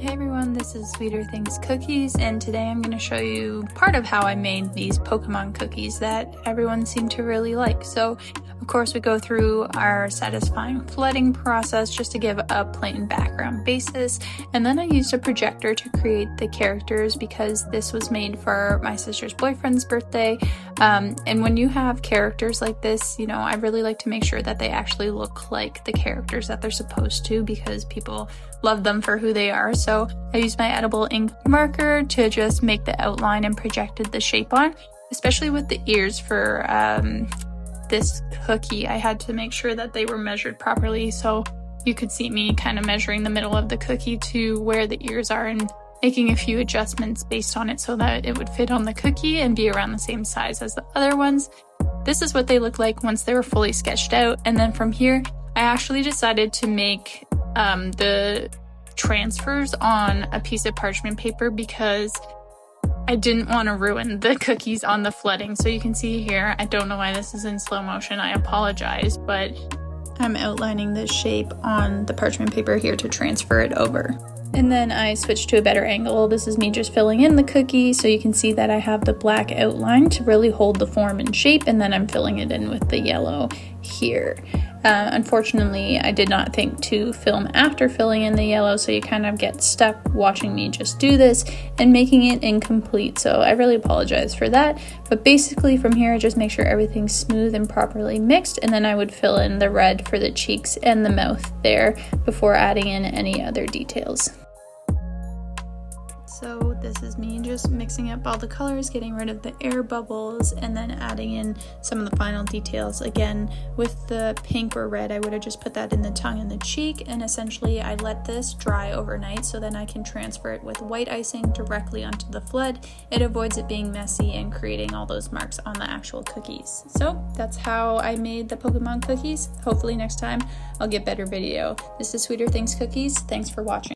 Hey everyone, this is Sweeter Things Cookies, and today I'm going to show you part of how I made these Pokemon cookies that everyone seemed to really like. So, of course, we go through our satisfying flooding process just to give a plain background basis, and then I used a projector to create the characters because this was made for my sister's boyfriend's birthday. And when you have characters like this, you know, I really like to make sure that they actually look like the characters that they're supposed to because people love them for who they are. So I used my edible ink marker to just make the outline and projected the shape on, especially with the ears for this cookie. I had to make sure that they were measured properly, so you could see me kind of measuring the middle of the cookie to where the ears are and making a few adjustments based on it so that it would fit on the cookie and be around the same size as the other ones. This is what they look like once they were fully sketched out, and then from here I actually decided to make the transfers on a piece of parchment paper because I didn't want to ruin the cookies on the flooding. So you can see here, I don't know why this is in slow motion, I apologize, but I'm outlining the shape on the parchment paper here to transfer it over. And then I switched to a better angle. This is me just filling in the cookie, so you can see that I have the black outline to really hold the form and shape, and then I'm filling it in with the yellow here. Unfortunately, I did not think to film after filling in the yellow, so you kind of get stuck watching me just do this and making it incomplete, so I really apologize for that. But basically from here, I just make sure everything's smooth and properly mixed, and then I would fill in the red for the cheeks and the mouth there before adding in any other details. So this is me just mixing up all the colors, getting rid of the air bubbles, and then adding in some of the final details. Again, with the pink or red, I would have just put that in the tongue and the cheek, and essentially I let this dry overnight so then I can transfer it with white icing directly onto the flood. It avoids it being messy and creating all those marks on the actual cookies. So that's how I made the Pokemon cookies. Hopefully next time I'll get better video. This is Sweeter Things Cookies. Thanks for watching.